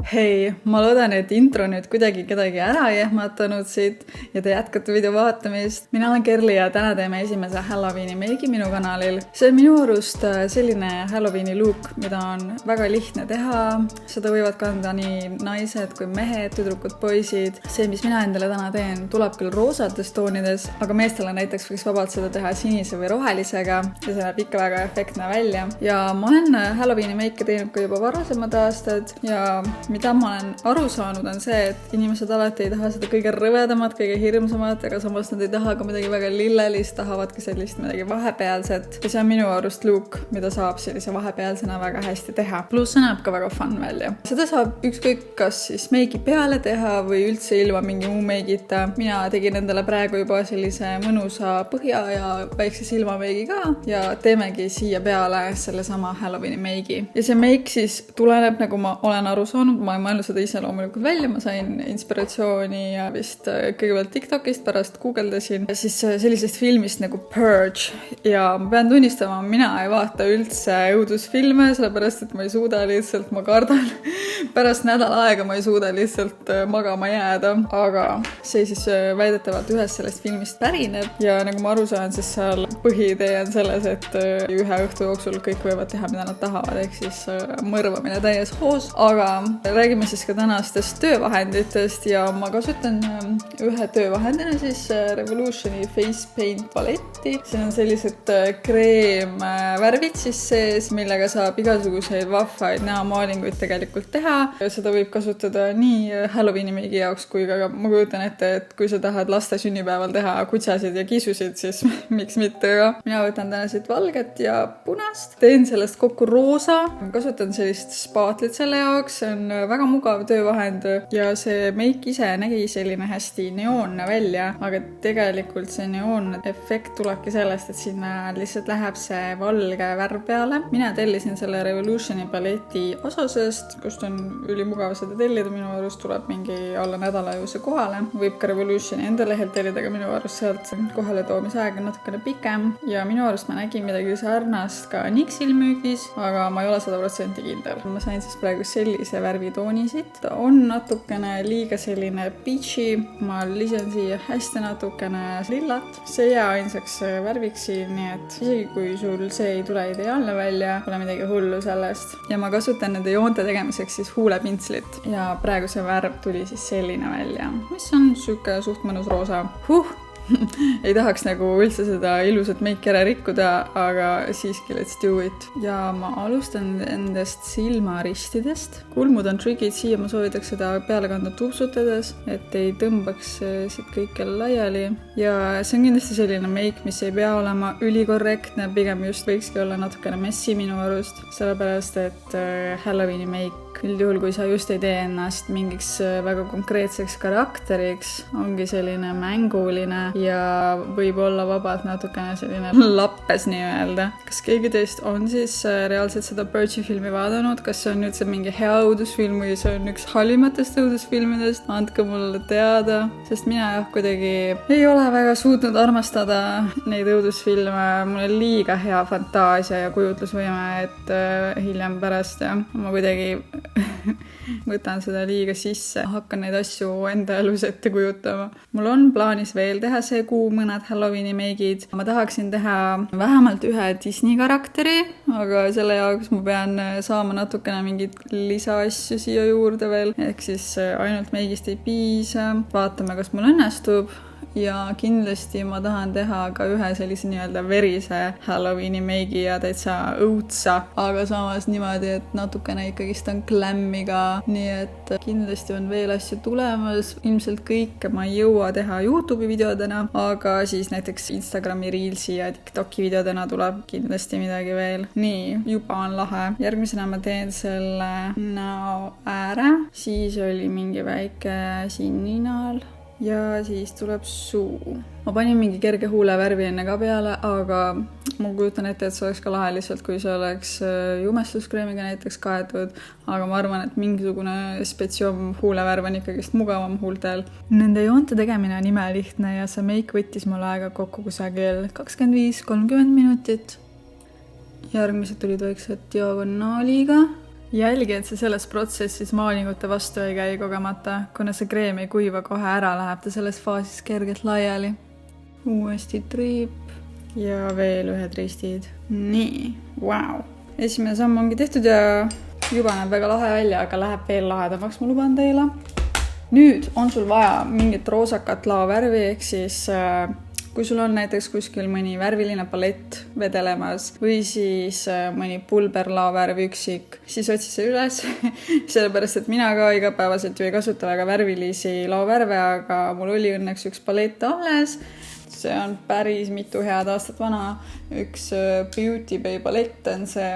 Hei, ma loodan, et intro nüüd kuidagi kedagi ära ei ehmatanud siit ja te jätkate video vaatamist. Mina olen Kerli ja täna teeme esimese Halloweeni meigi minu kanalil. See on minu arust selline Halloweeni look, mida on väga lihtne teha. Seda võivad kanda nii naised kui mehed, tüdrukud, poisid. See, mis mina endale täna teen, tuleb küll roosates toonides, aga meestele näiteks võiks vabalt seda teha sinise või rohelisega ja see näeb ikka väga efektne välja. Ja ma olen Halloweeni meike teinud ka juba varasemad aastad ja mida ma olen aru saanud on see, et inimesed alati ei taha seda kõige rõvedamat, kõige hirmsamat, aga samas nad ei taha ka midagi väga lillelist, tahavadki sellist midagi vahepealset. Ja see on minu arust look, mida saab sellise vahepealsena väga hästi teha. Pluss see näeb ka väga fun välja. Seda saab ükskõik kas siis meigi peale teha või üldse ilma mingi muu meigita. Mina tegin endale praegu juba sellise mõnusa põhja ja väikse silmameigi ka ja teemegi siia peale sellesama Halloweeni meigi. Ja see meik siis tuleneb, nagu ma olen aru saanud, ma ei mõelnud seda ise loomulikult välja, ma sain inspiratsiooni ja vist kõigepealt TikTokist, pärast guugeldasin siis sellisest filmist nagu Purge ja ma pean tunnistama, mina ei vaata üldse õudusfilme, sellepärast et ma ei suuda lihtsalt, ma kardan pärast nädal aega ma ei suuda lihtsalt magama jääda, aga see siis väidetavalt ühest sellest filmist pärineb ja nagu ma aru saan, siis seal põhiidee on selles, et ühe õhtu jooksul kõik võivad teha, mida nad tahavad, ehk siis mõrvamine täies hoos, aga räägime siis ka tänastest töövahenditest ja ma kasutan ühe töövahendina siis Revolutioni Face Paint paletti. Siin on sellised kreemvärvid siis sees, millega saab igasuguseid vahvaid näomaalinguid tegelikult teha. Seda võib kasutada nii Halloweeni meigi jaoks kui ka ma kujutan ette, et kui sa tahad laste sünnipäeval teha kutsasid ja kisusid, siis miks mitte ka. Mina võtan täna siit valget ja punast. Teen sellest kokku roosa. Kasutan sellist spaatlit selle jaoks. See on väga mugav töövahend ja see meik ise nägi selline hästi neoonne välja, aga tegelikult see neoonne efekt tulebki sellest, et sinna lihtsalt läheb see valge värv peale. Mina tellisin selle Revolutioni paleti Asosest, kust on ülimugav seda tellida, minu arust tuleb mingi alla nädala ju see kohale. Võib ka Revolutioni enda lehelt tellida, aga minu arust sealt kohale toomisaeg on natukene pikem ja minu arust ma nägin midagi sarnast ka Nixil müügis, aga ma ei ole 100% kindel. Ma sain siis praegu sellise värvitooni siit. Ta on natukene liiga selline peachy. Ma lisan siia hästi natukene lillat. See jää ainsaks värviks siin, nii et isegi kui sul see ei tule ideaalne välja, pole midagi hullu sellest. Ja ma kasutan nende joonte tegemiseks siis huulepintslit. Ja praegu see värv tuli siis selline välja, mis on süke suht mõnus roosa. Ei tahaks nagu üldse seda ilusat meiki ära rikkuda, aga siiski let's do it. Ja ma alustan endast silmaristidest. Kulmud on trigid, siia ma soovitaks seda peale kanda tupsutades, et ei tõmbaks siit kõike laiali. Ja see on kindlasti selline meik, mis ei pea olema ülikorrektne, pigem just võikski olla natukene messi minu arust, sellepärast et Halloweeni meik üldjuhul, kui sa just ei tee ennast mingiks väga konkreetseks karakteriks, ongi selline mänguline ja võib olla vabalt natukene selline lappes nii-öelda. Kas keegi teist on siis reaalselt seda Purge'i filmi vaadanud? Kas see on nüüd see mingi hea õudusfilm või see on üks halvimatest õudusfilmidest? Andke mulle teada, sest mina jah kuidagi ei ole väga suutnud armastada neid õudusfilme. Mul on liiga hea fantaasia ja kujutlusvõime, et hiljem pärast ma kuidagi võtan seda liiga sisse, hakkan neid asju enda elus ette kujutama. Mul on plaanis veel teha see kuu mõned Halloweeni meigid. Ma tahaksin teha vähemalt ühe Disney karakteri, aga selle jaoks ma pean saama natukene mingid lisaasju siia juurde veel, ehk siis ainult meigist ei piisa. Vaatame, kas mul õnnestub. Ja kindlasti ma tahan teha ka ühe sellise nii-öelda verise Halloweeni meigi ja täitsa õudsa, aga samas niimoodi, et natukene ikkagist on glammiga, nii et kindlasti on veel asju tulemas. Ilmselt kõike ma ei jõua teha YouTube'i videodena, aga siis näiteks Instagrami Reelsi ja TikToki videodena tuleb kindlasti midagi veel. Nii, juba on lahe. Järgmisena ma teen selle näo ääre, siis oli mingi väike siin ninal. Ja siis tuleb suu. Ma panin mingi kerge huulevärvi enne ka peale, aga ma kujutan ette, et see oleks ka lahe lihtsalt, kui see oleks jumestuskreemiga näiteks kaetud, aga ma arvan, et mingisugune spetsium huulevärv on ikkagist mugavam huultel. Nende joonte tegemine on imelihtne ja see meik võttis mul aega kokku kusagil 25-30 minutit. Järgmised tulid väiksed diagonaaliga Jälgi, et see selles protsessis maalingute vastu ei käi kogemata, kuna see kreem ei kuiva kohe ära, läheb ta selles faasis kergelt laiali. Uuesti triip ja veel ühed ristid. Nii, wow. Esimene samm ongi tehtud ja juba näeb väga lahe välja, aga läheb veel lahedamaks, ma luban teile. Nüüd on sul vaja mingit roosakat laovärvi, ehk siis kui sul on näiteks kuskil mõni värviline palett vedelemas või siis mõni pulberlaovärv üksik, siis otsi see üles, sellepärast et mina ka igapäevaselt ju ei kasuta väga värvilisi laovärve, aga mul oli õnneks üks palett alles. See on päris mitu head aastat vana. Üks Beauty Bay palett on see,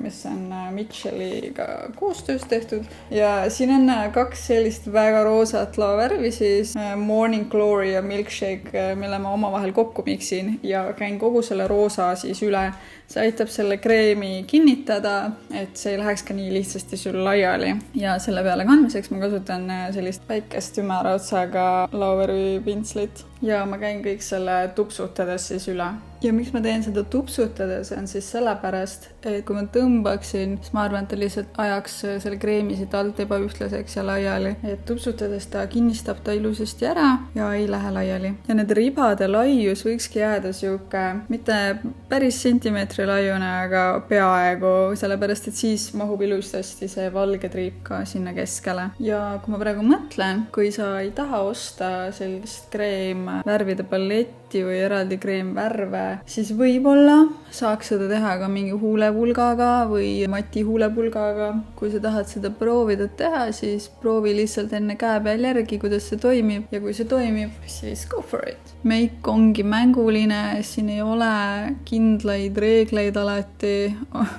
mis on Mitchelliga koostöös tehtud. Ja siin on 2 sellist väga roosat laovärvi, siis Morning Glory ja Milkshake, mille ma omavahel kokku miksin ja käin kogu selle roosa siis üle. See aitab selle kreemi kinnitada, et see ei läheks ka nii lihtsasti sul laiali. Ja selle peale kandmiseks ma kasutan sellist väikest ümara otsaga laovärvi pintslit. Ja ma käin kõik selle tupsutades siis üle. Ja miks ma teen seda tupsutades on siis sellepärast, et kui ma tõmbaksin, siis ma arvan, et ta lihtsalt ajaks selle kreemi siit alt ebaühtlaseks ja laiali. Et tupsutades ta kinnistab ta ilusasti ära ja ei lähe laiali. Ja need ribade laius võikski jääda siuke, mitte päris sentimeetri laiune, aga peaaegu, sellepärast, et siis mahub ilusasti see valge triip ka sinna keskele. Ja kui ma praegu mõtlen, kui sa ei taha osta sellist värvide paletti või eraldi kreemvärve, siis võib-olla saaks seda teha ka mingi huulepulgaga või mati huulepulgaga. Kui sa tahad seda proovida teha, siis proovi lihtsalt enne käe peal järgi, kuidas see toimib. Ja kui see toimib, siis go for it. Meik ongi mänguline, siin ei ole kindlaid reegleid alati.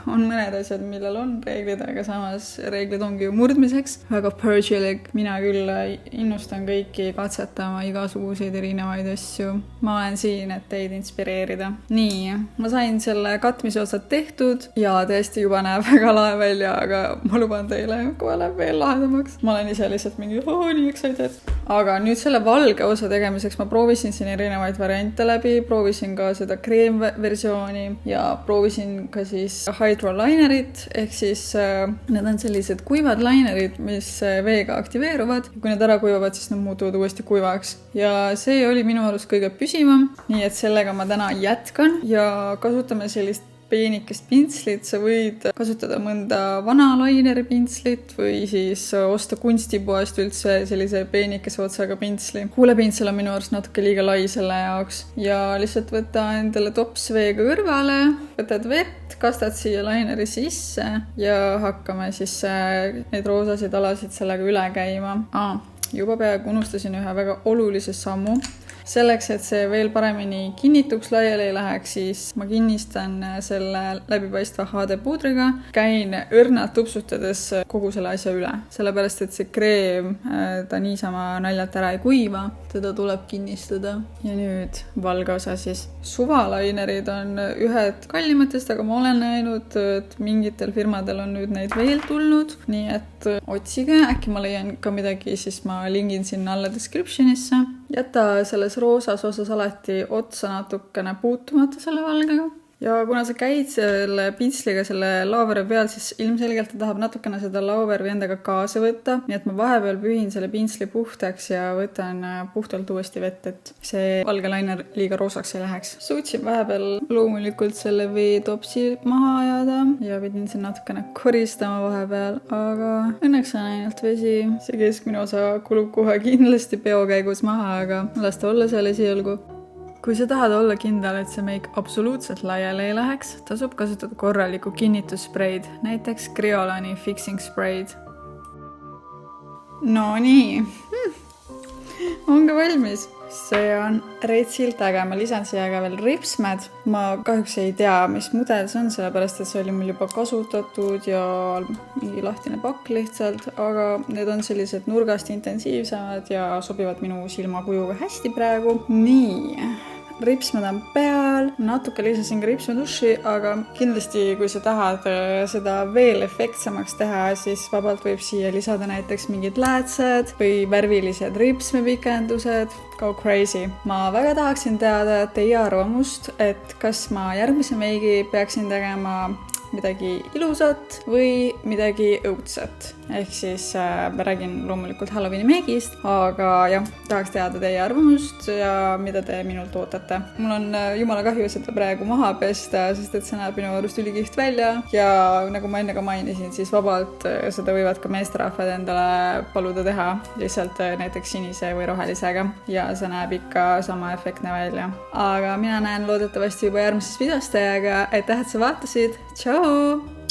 On mõned asjad, millel on reeglid, aga samas reeglid ongi ju murdmiseks. Väga purge'ilik. Mina küll innustan kõiki katsetama igasuguseid erinevaid asju. Ma olen siin, et teid inspireerida. Nii, ma sain selle katmise osad tehtud ja tõesti juba näeb väga lahe välja, aga ma luban teile, kohe läheb veel lahedamaks. Ma olen ise lihtsalt mingi, nii excited. Aga nüüd selle valge osa tegemiseks ma proovisin siin erinevaid variante läbi, proovisin ka seda kreemversiooni ja proovisin ka siis hydrolinerit, ehk siis need on sellised kuivad linerid, mis veega aktiveeruvad. Kui need ära kuivavad, siis nad muutuvad uuesti kuivaks. Ja see oli minu arust kõige püsivam, nii et sellega ma täna jätkan ja kasutame sellist peenikest pintslit. Sa võid kasutada mõnda vana laineri pintslit või siis osta kunstipoest üldse sellise peenikese otsaga pintsli. Huulepintsel on minu arust natuke liiga lai selle jaoks ja lihtsalt võta endale tops veega kõrvale, võtad vett, kastad siia laineri sisse ja hakkame siis neid roosasid alasid sellega üle käima. Juba peaaegu unustasin ühe väga olulise sammu. Selleks, et see veel paremini kinnituks laiali ei läheks, siis ma kinnistan selle läbipaistva HD puudriga. Käin õrnalt tupsutades kogu selle asja üle. Sellepärast, et see kreem, ta niisama naljalt ära ei kuiva. Teda tuleb kinnistada. Ja nüüd valge osa siis. Suvalainerid on ühed kallimatest, aga ma olen näinud, et mingitel firmadel on nüüd neid veel tulnud. Nii et otsige, äkki ma leian ka midagi, siis ma lingin sinna alla descriptionisse. Jäta selles roosas osas alati otsa natukene puutumata selle valgega. Ja kuna sa käid selle pintsliga selle laovärvi peal, siis ilmselgelt ta tahab natukene seda laovärvi endaga kaasa võtta. Nii et ma vahepeal pühin selle pintsli puhtaks ja võtan puhtalt uuesti vett, et see valge lainer liiga roosaks ei läheks. Suutsin vahepeal loomulikult selle veetopsi maha ajada ja pidin siin natukene koristama vahepeal, aga õnneks on ainult vesi. See keskmine osa kulub kohe kindlasti peokäigus maha, aga las ta olla seal esialgu. Kui sa tahad olla kindel, et see meik absoluutselt laiali ei läheks, tasub kasutada korralikku kinnitusspreid, näiteks Kriolani Fixing Spray'd. No nii, ongi valmis. See on reitsilt äge, ma lisan siia ka veel ripsmed. Ma kahjuks ei tea, mis mudel see on, sellepärast, et see oli mul juba kasutatud ja mingi lahtine pakk lihtsalt, aga need on sellised nurgast intensiivsemad ja sobivad minu silmakujuga hästi praegu. Nii, ripsmed on peal, natuke lisasin ka ripsmeduši, aga kindlasti kui sa tahad seda veel efektsemaks teha, siis vabalt võib siia lisada näiteks mingid läätsed või värvilised ripsmepikendused. Go crazy. Ma väga tahaksin teada teie arvamust, et kas ma järgmise meigi peaksin tegema midagi ilusat või midagi õudset. Ehk siis ma räägin loomulikult Halloweeni meigist, aga jah, tahaks teada teie arvamust ja mida te minult ootate. Mul on jumala kahju seda praegu maha pesta, sest et see näeb minu arust ülikihvt välja ja nagu ma enne ka mainisin, siis vabalt seda võivad ka meesterahvad endale paluda teha lihtsalt näiteks sinise või rohelisega ja see näeb ikka sama efektne välja. Aga mina näen loodetavasti juba järgmises videos teiega, aitäh, et sa vaatasid, tšau!